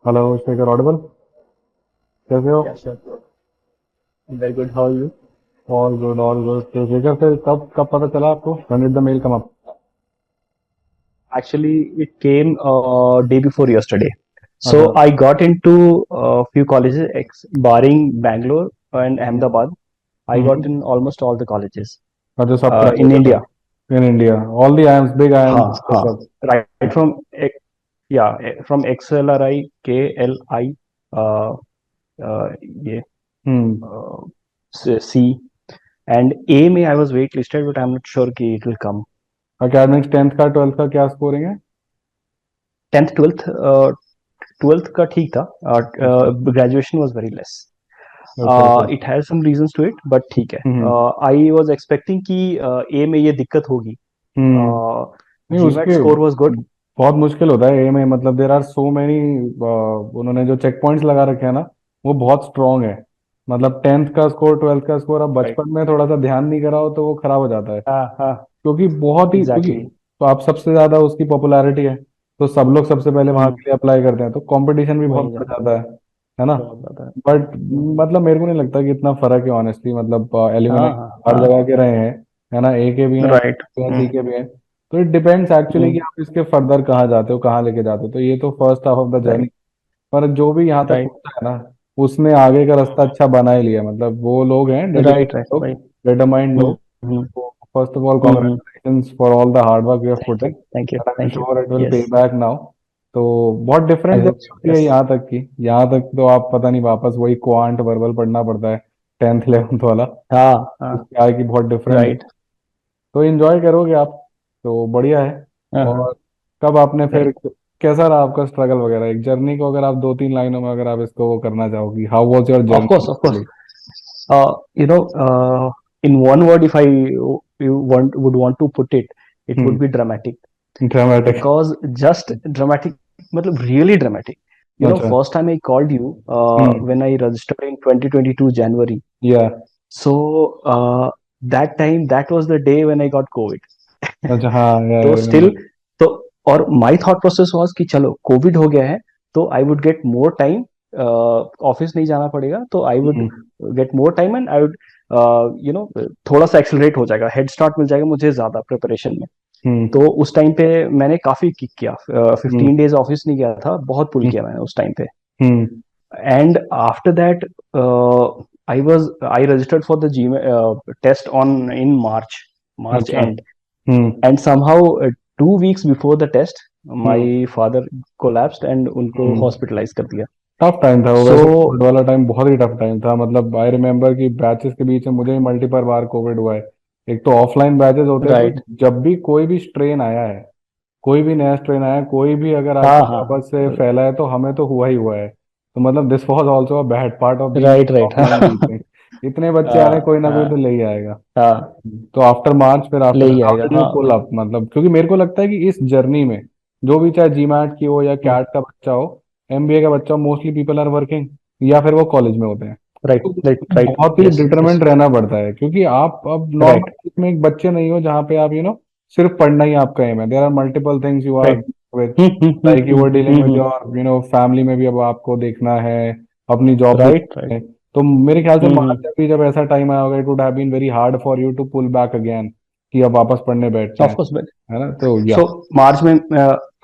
Hello Shekhar Audible. कैसे हो? Yeah, sure. Very good. How are you? All good all good. तो शेखर फिर कब कब पता चला आपको? When did the mail come up? Actually, it came day before yesterday. अच्छा। So I got into a few colleges, barring Bangalore and Ahmedabad. I got hmm. in almost all the colleges अच्छा, सब in private है? India. In India all the IIMs, big IIMs, हाँ हाँ. सब? Right from from XLRI, KLI, uh, ये हम्म। uh, C and A में I was waitlisted, but I'm not sure कि it will come. Academics 10th का 12th का क्या scoring है? 10th 12th 12th का ठीक था. Graduation was very less. Okay okay. It has some reasons to it, but ठीक है. हम्म I was expecting कि A में ये दिक्कत होगी. हम्म। नहीं, GMAT उसके score was good. बहुत मुश्किल होता है ए में, मतलब देर आर सो मैनी। उन्होंने जो चेक पॉइंट्स लगा रखे हैं ना, वो बहुत स्ट्रांग है। मतलब 10th का स्कोर, 12th का स्कोर, अब Right. बचपन में थोड़ा सा ध्यान नहीं करा हो तो वो खराब हो जाता है। हाँ हाँ. क्योंकि बहुत ही, क्योंकि Exactly. तो आप सबसे ज्यादा उसकी पॉपुलैरिटी है, तो सब लोग सबसे पहले वहां हम्म. के लिए अप्लाई करते हैं, तो कंपटीशन भी बहुत वही बढ़ जाता जाता है ना? बहुत ज्यादा है. बट हम्म. मतलब मेरे को नहीं लगता कि इतना फर्क है ऑनेस्टली। मतलब हाँ एलिमनाई हाँ हर हाँ. जगह के रहे हैं, है ना? ए के भी हैं, Right. सी के भी हैं। तो इट डिपेंड्स एक्चुअली कि हम्म. आप इसके फर्दर कहाँ जाते हो, कहाँ लेके जाते हो। तो ये तो first half of the journey. Right. पर जो भी यहाँ तक Right. पहुंचा है ना, उसने आगे का रास्ता अच्छा बना ही लिया। मतलब वो लोग हैं Right. Dedicated Right. लोग, Right. डिटरमाइंड लोग। Hmm. First of all hmm. Congratulations for all the hard work you have Thank put in, you. Thank you. And I am Thank you. Sure it will pay Yes. Back now. तो बहुत I different hope journey so. होती है Yes. यहाँ तक की। यहाँ तक तो आप पता नहीं, वापस वही क्वांट वर्बल पढ़ना पड़ता है, 10th 11th वाला। हाँ हाँ. उसके आगे की बहुत डिफरेंट है। Right. तो एंजॉय करोगे आप, तो बढ़िया है। हाँ. और कब आपने फिर, Right. कैसा रहा आपका स्ट्रगल वगैरह, एक जर्नी को अगर आप दो तीन लाइनों में अगर आप इसको वो करना चाहोगी, how was your Of course. Of course. Journey? You know, in one word, if I you want would want to put it, it would be dramatic. Dramatic? Because just dramatic, मतलब really dramatic. You know, अच्छा। first time I called you hmm. when I registered in 2022 January. या। So that time, that was the day when I got COVID. अच्छा, हाँ, या तो remember. still, तो और my thought process was कि चलो कोविड हो गया है, तो I would get more time, office नहीं जाना पड़ेगा, तो I would hmm get more time and I would you know थोड़ा सा एक्सेलरेट हो जाएगा, हेड स्टार्ट मिल जाएगा मुझे ज्यादा प्रिपरेशन में. हम्म तो उस टाइम पे मैंने काफी किक किया. हम्म 15 डेज ऑफिस नहीं गया था, बहुत पुल हम्म किया मैंने उस टाइम पे. Hmm. And after that I registered for the JEE test on in March अच्छा। And. Hmm And somehow 2 weeks before the test, my hmm father collapsed and उनको हम्म। हॉस्पिटलाइज कर दिया. टफ टाइम था वो, So वैसे Covid वाला time बहुत ही tough time था। मतलब आई रिमेम्बर कि बैचेस के बीच में मुझे ही मल्टीपल बार कोविड हुआ है। एक तो ऑफलाइन बैचेस होते हैं, तो right. जब भी कोई भी स्ट्रेन आया है, कोई भी नया स्ट्रेन आया है, कोई भी अगर हाँ आके हाँ. वापस से फैला है, तो हमें तो हुआ है। तो मतलब this was also a bad part of being right right. Offline teaching. इतने बच्चे आ रहे हैं, हाँ कोई ना कोई तो हाँ ले ही आएगा। हाँ. तो आफ्टर मार्च, फिर आफ्टर ले दैट ही हाउ आएगा डिड यू हाँ. Pull up? मतलब क्योंकि मेरे को लगता है कि इस जर्नी में, जो भी चाहे जीमैट की हो या कैट का बच्चा हो, एमबीए का बच्चा हो, मोस्टली पीपल आर वर्किंग या फिर वो कॉलेज में होते हैं। right तो right उसको right. बहुत ही Yes yes. डिटरमेंट रहना पड़ता है, क्योंकि आप अब Right. नॉर्मल में एक बच्चे नहीं हो जहाँ पे आप सिर्फ पढ़ना ही आपका एम है। There are multiple things you are Right. With, like you are dealing with your family में भी अब आपको देखना है, अपनी जॉब भी right right. देखना है। तो मेरे ख्याल से मार्च हम्म. में भी जब ऐसा टाइम आया होगा, it would have been very hard for you to pull back again, कि अब वापस पढ़ने बैठते Of हैं, course. But है ना? तो या। so March में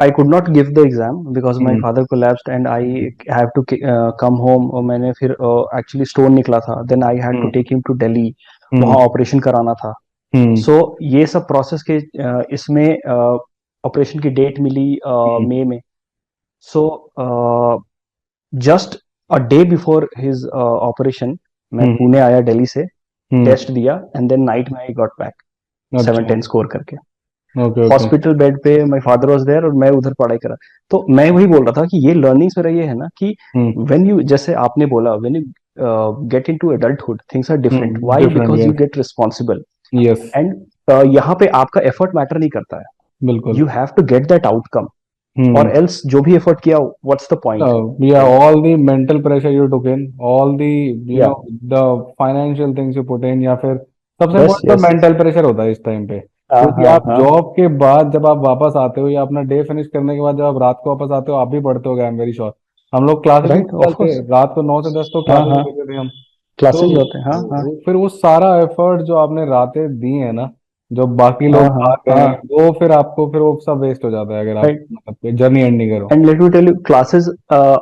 I could not give the exam because my hmm father collapsed and I have to come home. और मैंने फिर actually stone निकला था. Then I had to hmm take him to Delhi. वहाँ हम्म ऑपरेशन कराना था. हम्म सो ये सब प्रोसेस के इसमें ऑपरेशन की डेट मिली हम्म मई में. So just a day before his operation मैं हम्म पुणे आया दिल्ली से, हम्म। टेस्ट दिया एंड देन नाइट में आई गॉट बैक अच्छा। 710 स्कोर करके. Okay okay. हॉस्पिटल बेड पे माय फादर वाज देयर और मैं उधर पढ़ाई करा. तो मैं वही बोल रहा था कि ये लर्निंग्स मेरा ये है ना कि हम्म व्हेन यू, जैसे आपने बोला, when you get into adulthood things are different. Why? Different, because you yes. Get responsible. Yes. And यहाँ पे आपका एफर्ट मैटर नहीं करता है. बिल्कुल। You have to get that outcome, और हम्म। एल्स जो भी एफर्ट किया, what's the point. Yeah, right. all the mental pressure you took in, all the या. the financial things you put in, या फिर सबसे यस इम्पोर्टेंट तो yes. Mental pressure होता है इस टाइम पे। हाँ क्योंकि हाँ आप हाँ. जॉब के बाद जब आप वापस आते हो, या अपना डे फिनिश करने के बाद जब आप रात को वापस आते हो, आप भी पढ़ते हो, आई एम वेरी श्योर। हम लोग क्लासेस ही राइट, नहीं ऑफ चलते, कोर्स। रात को 9 से 10 तो हाँ क्लासेस हाँ, लेते थे हम। तो क्लासेस ही होते हैं, हाँ हाँ फिर वो सारा एफर्ट जो आपने रातें दी है ना, जो बाकी हाँ लोग हाँ भाग गए हैं, हाँ। वो फिर आपको फिर वो सब वेस्ट हो जाता है अगर आप राइट, मतलब जर्नी एंड नहीं करो। and let me tell you, classes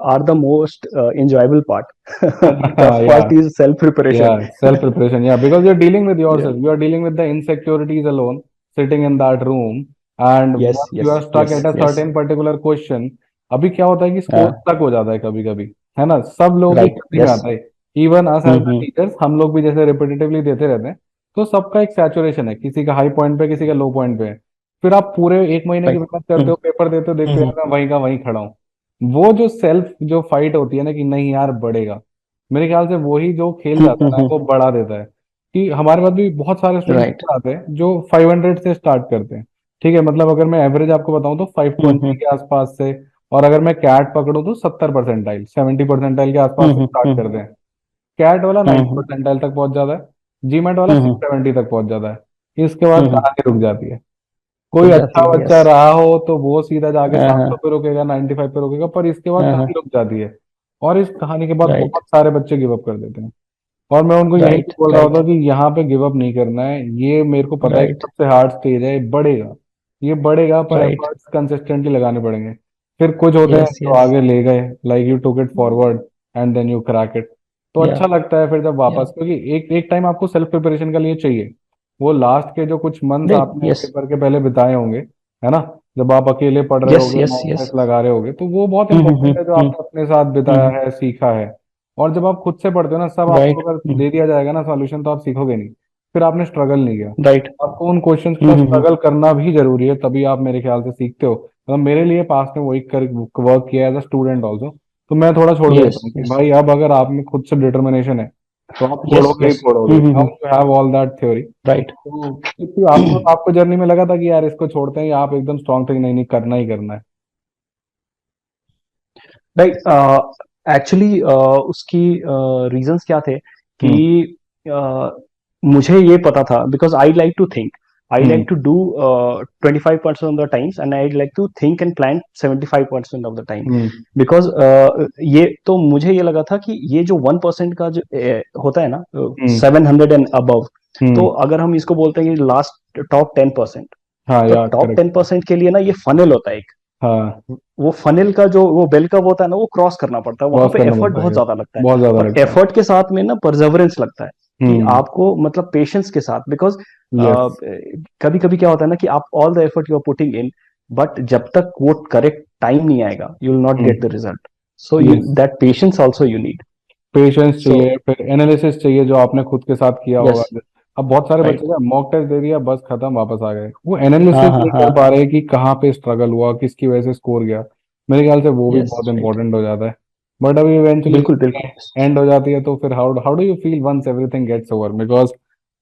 are the most enjoyable part. Tough या part is self preparation. Yeah, self-preparation. Yeah, because you're dealing with Yeah. yourself. You are dealing with the insecurities alone, sitting in that room, and Yes, once you are yes, stuck at yes, a yes. certain particular question, अभी क्या होता है कि score हाँ, stuck हो जाता है कभी कभी, है ना, सब लोगों की right, जर्नी में yes. आता है। Even us as the hmm. Teachers, हम लोग भी जैसे रिपीटेटिवली देते रहते हैं, तो सबका एक सैचुरेशन है, किसी का हाई पॉइंट पे, किसी का लो पॉइंट पे है। फिर आप पूरे एक महीने की Right. मेहनत करते हम्म हो, पेपर देते हो, देखते हो हम्म यार मैं वहीं का वहीं खड़ा हूँ। वो जो सेल्फ जो फाइट होती है ना कि नहीं यार बढ़ेगा, मेरे ख्याल से वही जो खेल जाता है ना हम्म। वो बढ़ा देता है। कि हमारे पास भी बहुत सारे Right. स्टूडेंट्स आते हैं जो 500 से स्टार्ट करते हैं। ठीक है, मतलब अगर मैं एवरेज आपको बताऊं तो 520 हम्म के आसपास से, और अगर मैं कैट पकड़ूं तो 70 परसेंटाइल 70 परसेंटाइल के आसपास से स्टार्ट करते हम्म। हैं। कैट वाला 90 हम्म परसेंटाइल तक पहुंच जाता है, जीमेट वाला हम्म 670 तक पहुंच जाता है। इसके बाद हम्म। कहानी रुक जाती है। कोई रुक अच्छा जाती है, बच्चा यस। रहा हो तो वो सीधा जाके हाँ 700 हाँ पे रुकेगा, 95 पे रुकेगा, पर इसके बाद हाँ। कहानी रुक जाती है। और इस कहानी के बाद राइट बहुत सारे बच्चे गिव अप कर देते हैं। और मैं उनको यही राइट बोल रहा राइट होता कि यहाँ पे गिव अप नहीं करना है, ये मेरे को पता है कि राइट सबसे हार्ड स्टेज है, ये बढ़ेगा, ये बढ़ेगा, पर राइट। एफर्ट्स कंसिस्टेंटली लगाने पड़ेंगे। फिर कुछ होते हैं यस जो यस। आगे ले गए, like you took it forward and then you crack it. तो या अच्छा लगता है फिर जब या। वापस, क्योंकि एक एक टाइम आपको सेल्फ प्रिपरेशन के लिए चाहिए। वो लास्ट के जो कुछ मंथ्स राइट, आपने यस पेपर के पहले बिताए होंगे, है ना, जब आप अकेले पढ़ रहे यस होगे, यस मॉक यस। टेस्ट लगा रहे होगे, तो वो बहुत इंपॉर्टेंट है जो आपने अपने साथ बिताया है, सीखा है। और जब आप खुद से पढ़ते हो ना, सब आपको राइट अगर दे दिया जाएगा ना सॉल्यूशन, तो आप सीखोगे नहीं, फिर आपने स्ट्रगल नहीं किया। राइट। आपको उन क्वेश्चंस के साथ स्ट्रगल करना भी जरूरी है, तभी आप मेरे ख्याल से सीखते हो। मतलब मेरे लिए पास में वही कर वर्क किया एज अ स्टूडेंट ऑल्सो। तो मैं थोड़ा छोड़ यस देता हूँ कि यस भाई अब अगर आप में खुद से डिटर्मिनेशन है तो आप यस फोड़ोगे ही यस। फोड़ोगे, now you have all that theory. Right तो क्योंकि आपको आपको जर्नी में लगा था कि यार इसको छोड़ते हैं, या आप एकदम स्ट्रांग थे कि नहीं नहीं करना ही करना है? राइट। एक्चुअली उसकी रीजंस क्या थे कि हम्म uh, मुझे ये पता था, because I like to think, I like hmm to do 25% of the times, and I like to think and plan 75% of the time. Hmm because ये तो मुझे ये लगा था कि ये जो 1% का जो होता है ना, हम्म 700 एंड अबव, तो हम्म। अगर हम इसको बोलते हैं कि लास्ट टॉप 10%, हाँ तो यार, टॉप करेक्ट। 10% के लिए ना ये फनल होता है। हाँ, वो फनल का जो वो बेल कर्व होता है ना, वो क्रॉस करना पड़ता है, वहां क्रॉस पे करना एफर्ट पड़ता बहुत है, ज्यादा लगता है। बहुत ज्यादा और लगता है। एफर्ट के साथ में ना परसेवरेंस लगता है, कि हम्म। आपको मतलब पेशेंस के साथ, बिकॉज यस कभी कभी क्या होता है ना कि आप all the effort you are putting in, but जब तक वो करेक्ट टाइम नहीं आएगा, you will not get hmm. The result. So you, yes, that patience also you need. Patience so चाहिए, फिर एनालिसिस चाहिए जो आपने खुद के साथ किया होगा। यस। अब बहुत सारे बच्चे राइट। का मॉक टेस्ट दे दिया, बस खत्म, वापस आ गए, वो हाँ एनालिसिस हाँ नहीं हाँ। कर पा रहे कि कहाँ पे स्ट्रगल हुआ, किसकी वजह से स्कोर गया। मेरे ख्याल से वो भी यस बहुत राइट। इंपॉर्टेंट हो जाता है। बट अभी इवेंचुअली बिल्कुल बिल्कुल। एंड हो जाती है, तो फिर how how do you feel once everything gets over? Because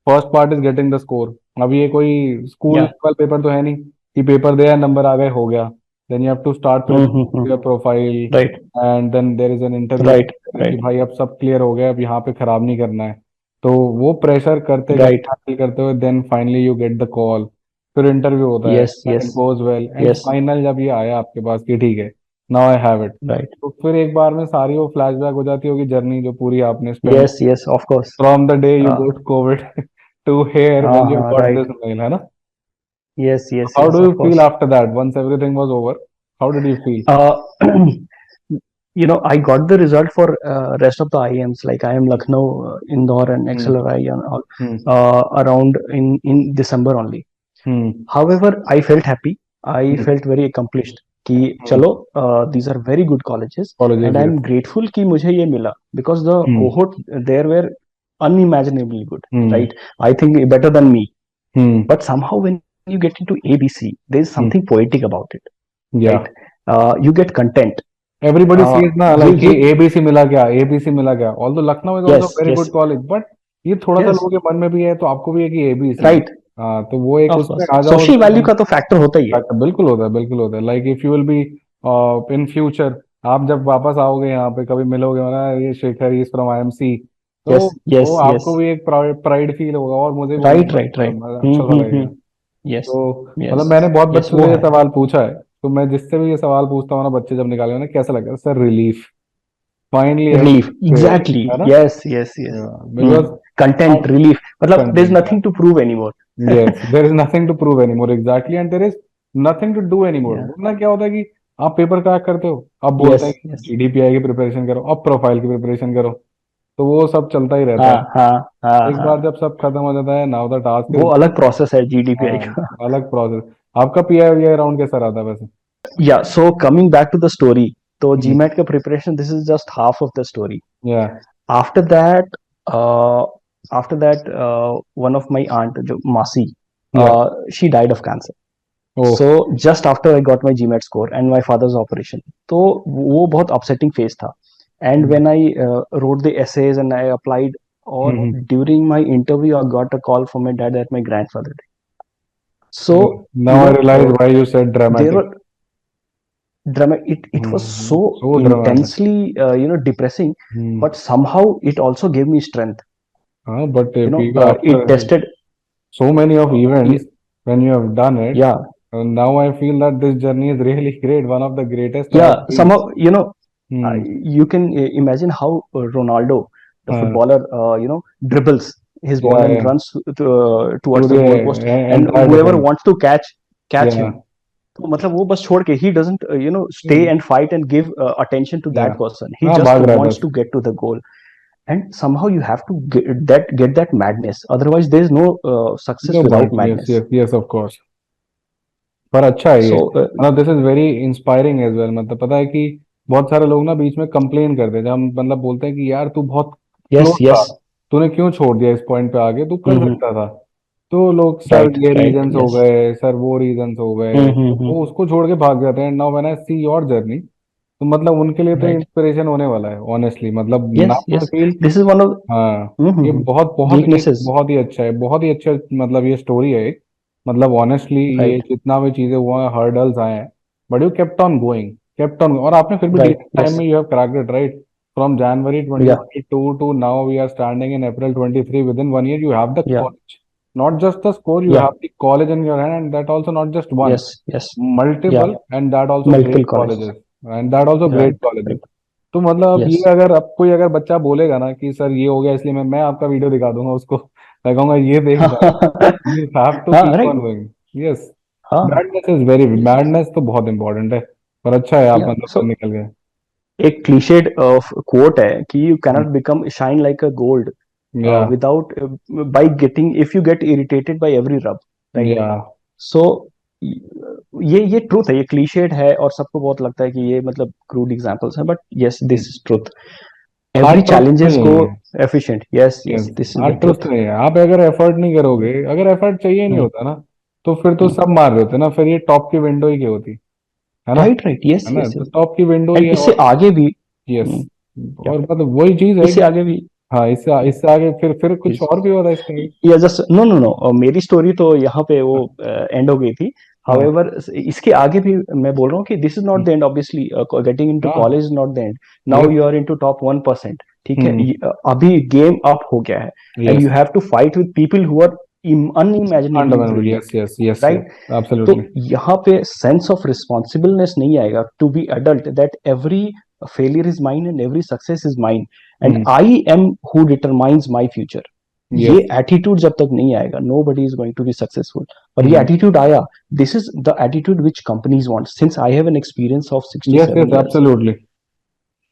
first part is getting the score. अब ये कोई स्कूल या। लेवल पेपर तो है नहीं कि पेपर दिया, नंबर आ गए, हो गया। Then you have to start preparing your profile, right and then there is an interview right कि राइट भाई अब सब क्लियर हो गया, अब यहाँ पे खराब नहीं करना है। तो वो प्रेशर करते राइट। करते हासिल करते हुए then finally you get the call. फिर इंटरव्यू होता है, yes it yes goes well, and yes. Final जब ये आया आपके पास कि ठीक है, now I have it, right. तो फिर एक बार में सारी वो फ्लैशबैक हो जाती होगी जर्नी जो पूरी आपने spend yes yes, of course. From the day you got COVID to here हाँ व्हेन यू हाँ गॉट राइट। दिस मेल, है ना? Yes, yes, How yes, do of you feel course. after that once everything was over? How did you feel? Uh, I got the result for rest of the IIMs, like IIM Lucknow, Indore, and Hmm. XLRI, and all, Hmm. around in December only. Hmm. However, I felt happy. I Hmm. felt very accomplished. कि Hmm. चलो, these are very good colleges, Colleges, and yes. I'm grateful कि मुझे ये मिला, because the Hmm. cohort there were unimaginably good, Hmm. right? I think better than me. Hmm. But somehow when you get into ABC, there is Hmm. something poetic about it, Yeah. right? You get content. Everybody sees ना like ये ABC मिला क्या, ABC मिला क्या, although Lucknow is also yes very good yes college, but ये थोड़ा सा yes, लोगों के मन में भी है, तो आपको भी है कि ABC। right, हाँ, तो वो एक of उसमें course आ सोशल वैल्यू जाओ। का तो फैक्टर होता ही है। बिल्कुल होता है, बिल्कुल होता है, like if you will be in future, आप जब वापस आओगे यहाँ पे कभी मिलोगे ना, ये शेखर इज फ्रॉम IMC, तो यस वो यस यस। आपको भी एक प्राइड फील होगा, और मुझे भी राइट मतलब राइट राइट। अच्छा सा लगेगा। हम्म। यस तो मतलब यस मैंने बहुत यस, बच्चों वो से ये है। सवाल पूछा है, तो मैं जिससे भी ये सवाल पूछता हूँ ना, बच्चे जब निकाले ना, कैसा लगता है सर? रिलीफ। finally relief, है exactly, ना? yes, yes, yes. Because Content relief, मतलब there's content, nothing to prove anymore. yes, there is nothing to prove anymore, exactly, and there is nothing to do anymore. Yeah, वरना क्या होता है कि आप paper crack करते हो, आप बोलते हैं yes, कि yes. जीडीपीआई की प्रिपरेशन करो, अब प्रोफाइल की प्रिपरेशन करो, तो वो सब चलता ही रहता हाँ, है। हाँ, हाँ, एक हाँ, बार जब सब खत्म हो जाता है, नाउ द टास्क वो इज, अलग प्रोसेस है GDPI हाँ, का. अलग प्रोसेस। आपका पीआई राउंड कैसा रहा था वैसे? Yeah, so coming back to the story, तो हम्म, GMAT का preparation, this is just half of the story. या, After that, uh, one of my aunt, जो मासी, या, she died of cancer. Oh, So just after I got my GMAT score and my father's operation, तो वो बहुत upsetting phase था. And when I wrote the essays and I applied, or during my interview, I got a call from my dad that my grandfather died. So now I realise why you said there dramatic. were drama. It was so so dramatic. intensely, depressing, but somehow it also gave me strength. हाँ, but It after tested. so many of Yeah, events, when you have done it, yeah, now I feel that this journey is really great, one of the greatest I have yeah. seen. Somehow, Hmm. you can imagine how Ronaldo, the हाँ, footballer, dribbles his ball yeah, and yeah. runs To towards the the goalpost, and entire whoever defense. wants to catch Yeah, him. तो मतलब वो बस छोड़ के, he doesn't stay hmm, and fight and give attention to yeah. that person. He हाँ, just भाग रहा है wants बस। to get to the goal. And somehow you have to get that madness, otherwise there is no success No without point. Yes, madness. yes, yes, of course. पर अच्छा है ये, So मतलब this is very inspiring as well. मतलब पता है कि बहुत सारे लोग ना बीच में कंप्लेन करते हैं, जब हम मतलब बोलते हैं कि यार तू बहुत क्लोज yes, था, yes. तूने क्यों छोड़ दिया इस पॉइंट पे, आगे तू कर Mm-hmm. सकता था। तो लोग सर Right, ये right, रीजंस हो yes. गए, सर वो रीजंस हो गए, तो Mm-hmm. वो उसको छोड़ के भाग जाते हैं। Now when I see your journey, तो मतलब उनके लिए तो Right, इंस्पिरेशन होने वाला है ऑनेस्टली। मतलब yes, now I yes. Feel, This is one of. हाँ, ये Mm-hmm. बहुत बहुत एक Weaknesses. बहुत ही अच्छा है, बहुत ही अच्छा, मतलब ये स्टोरी है एक। मतलब ऑनेस्टली ये Right, जितना भी चीजें हुआ है, हर्डल्स आए हैं, but you kept on going, kept on, और आपने फिर भी right, डिसेंट टाइम yes, में you have cracked it, right? From January yeah, 2022 to now we are standing in April 23, within 1 year you have the yeah, college, not just the score, you yeah, have the college in your hand, and that also not just one, yes, yes, yeah. multiple, and that also Multiple great colleges. colleges, and that also great Right, colleges। right, तो मतलब अब ये yes. अगर अब कोई अगर बच्चा बोलेगा ना कि सर ये हो गया इसलिए मैं आपका वीडियो दिखा दूंगा उसको, मैं कहूंगा ये देख भाई, यू हैव टू हाँ, keep right, on going. Yes, हाँ, madness is very, yes, madness तो बहुत इंपॉर्टेंट है। पर अच्छा है आप yeah. मतलब So निकल गए। एक क्लीशेड quote है कि you cannot become shine like a gold या, without by getting, if you get irritated by every rub, right? या, So ये ट्रूथ है, ये क्लीशेड है, और सबको बहुत लगता है कि ये मतलब क्रूड एग्जांपल्स हैं, but yes, this is truth. Hard every truth तो चैलेंजेस को यही है। Efficient, yes, yes, yes, this is hard the truth truth. तो यही है। आप अगर एफर्ट नहीं करोगे, अगर एफर्ट चाहिए नहीं होता ना, तो फिर तो सब मार रहे होते ना, फिर ये टॉप की विंडो ही क्या होती है ना? राइट, राइट, यस, है ना? यस, तो यस. टॉप की विंडो ही एंड है। इससे और आगे भी. यस, क्या? और मतलब वही चीज है इससे कि आगे भी. हाँ, इससे आगे फिर कुछ और भी होता है इसके आगे। या जस्ट नो, नो, नो, मेरी स्टोरी तो यहाँ पे वो एंड हो गई थी. हाँ, हाउएवर इसके आगे भी मैं बोल रहा हूँ कि this is not the end, obviously getting into हाँ, college is not the end. Now yes, you are into top 1%. ठीक है, हम्म, अभी गेम अप हो गया है. And yes, you have to fight with people who are unimaginably fundamental, brilliant, yes, yes, yes, yes, right? तो absolutely. यहाँ पे sense of responsibleness नहीं आएगा to be adult, that every failure is mine and every success is mine, and hmm, I am who determines my future. ये yes, attitude जब तक नहीं आएगा, nobody is going to be successful. और ये hmm, attitude आया, this is the attitude which companies want, since I have an experience of yes, 67 yes, years. Absolutely.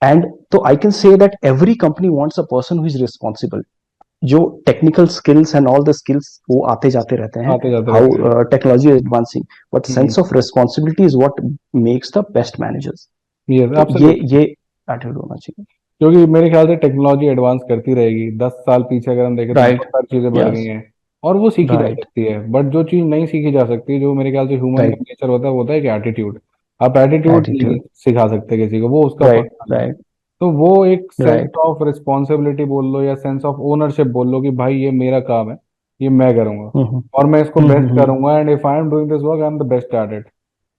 And तो I can say that every company wants a person who is responsible. जो technical skills and all the skills वो आते जाते रहते हैं, आते जाते रहते हैं। How technology is advancing, but hmm, sense of responsibility is what makes the best managers. Yes, तो एब्सोल्युटली। ये एटीट्यूड होना चाहिए. क्योंकि मेरे ख्याल से टेक्नोलॉजी एडवांस करती रहेगी, 10 साल पीछे अगर हम देखें तो राइट, बहुत सारी चीज़ें बढ़ गई यस, हैं, और वो सीखी जा राइट, सकती है। बट जो चीज़ नहीं सीखी जा सकती, जो मेरे ख्याल से ह्यूमन का राइट, नेचर होता है, वो होता है कि एटीट्यूड। आप एटीट्यूड नहीं एटीट्यूड, सिखा सकते किसी को, वो उसका राइट, पर्सनल है। राइट, तो वो एक सेंस राइट. ऑफ रिस्पॉन्सिबिलिटी बोल लो, या सेंस ऑफ ओनरशिप बोल लो, कि भाई ये मेरा काम है, ये मैं करूंगा, और मैं इसको बेस्ट करूंगा, and if I am doing this work I am the best at it.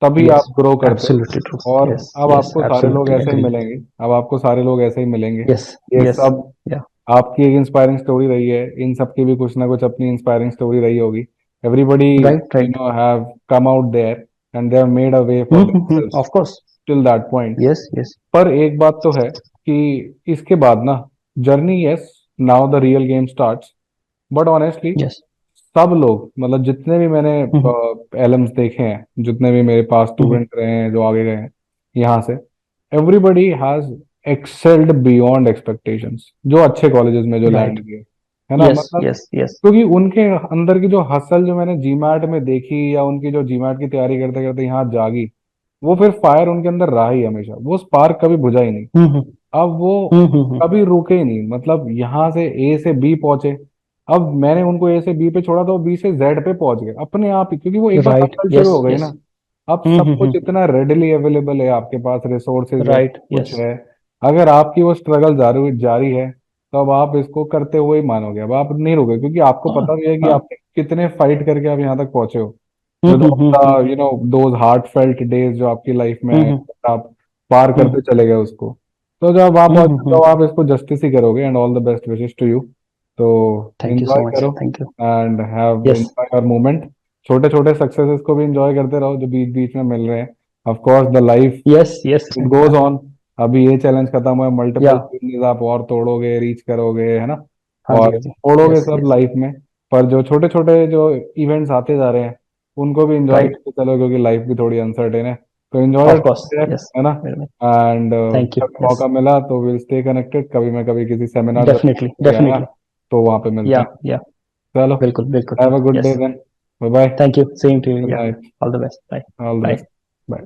तभी Yes, आप ग्रो करते हो। absolutely true. और Yes, अब yes, आपको सारे लोग absolutely ऐसे ही agree. मिलेंगे, अब आपको सारे लोग ऐसे ही मिलेंगे। Yes, ये yes, सब yeah. आपकी एक इंस्पायरिंग स्टोरी रही है, इन सब की भी कुछ ना कुछ अपनी इंस्पायरिंग स्टोरी रही होगी। Everybody Right, right. Have come out there, and they have made a way for themselves Of course. Till that point. Yes, yes. पर एक बात तो है कि इसके बाद ना journey, yes, now the real game starts, but honestly yes. सब लोग, मतलब जितने भी मैंने एलम्स देखे हैं, जितने भी मेरे पास स्टूडेंट रहे हैं जो आगे गए हैं यहाँ से, everybody has excelled beyond expectations, जो अच्छे कॉलेजेस में जो लैंड राइट। किए, है ना, यस मतलब यस यस। क्योंकि उनके अंदर की जो हसल जो मैंने जीमैट में देखी, या उनकी जो जीमैट की तैयारी करते करते यहाँ जागी, वो फिर फायर उनके अंदर रहा ही हमेशा, वो स्पार्क कभी बुझा ही नहीं। हम्म अब वो कभी रुके ही नहीं, मतलब यहाँ से ए से बी पहुंचे, अब मैंने उनको ए से बी पे छोड़ा तो बी से जेड पे पहुंच गए अपने आप ही, क्योंकि वो एक बार राइट। हसल शुरू यस हो गई ना। यस। अब सब कुछ इतना रेडिली अवेलेबल है आपके पास, रिसोर्सेज है, राइट। कुछ यस। है। अगर आपकी वो स्ट्रगल जारी जारी है, तो अब आप इसको करते हुए ही मानोगे, अब आप नहीं रुके, क्योंकि आपको हाँ पता भी है कि हाँ। आपने कितने फाइट करके आप यहाँ तक पहुंचे हो, with all the those heart felt days जो आपकी लाइफ में आए, आप पार करते चले गए उसको। तो जब आप तो आप इसको जस्टिस ही करोगे, and all the best wishes to you. तो thank you enjoy so much. करो, thank you. And have yes enjoy your moment, छोटे छोटे सक्सेसेस को भी एंजॉय करते रहो जो बीच बीच में मिल रहे हैं। Of course the life yes yes. It goes on. अभी ये चैलेंज खत्म हुआ, या। मल्टीपल चैलेंजेस आप और तोड़ोगे, रीच करोगे, है ना, हाँ जी और हाँ जी। तोड़ोगे यस सब यस। लाइफ में। पर जो छोटे छोटे जो इवेंट्स आते जा रहे हैं, उनको भी एंजॉय राइट। करते चलो, क्योंकि लाइफ भी थोड़ी अनसर्टेन है। तो enjoy of your course. Trip, yes. है ना, एंड थैंक यू। कभी यस। मौका मिला तो विल स्टे कनेक्टेड, कभी मैं कभी किसी सेमिनार जब डेफिनेटली भी आया डेफिनेटली। तो वहाँ पे मिलते हैं। या। चलो, बिल्कुल बिल्कुल। Have a good day yes. Then, bye bye, thank you, same to you. Good yeah. Night, all the best. Bye. All the bye. Best, bye.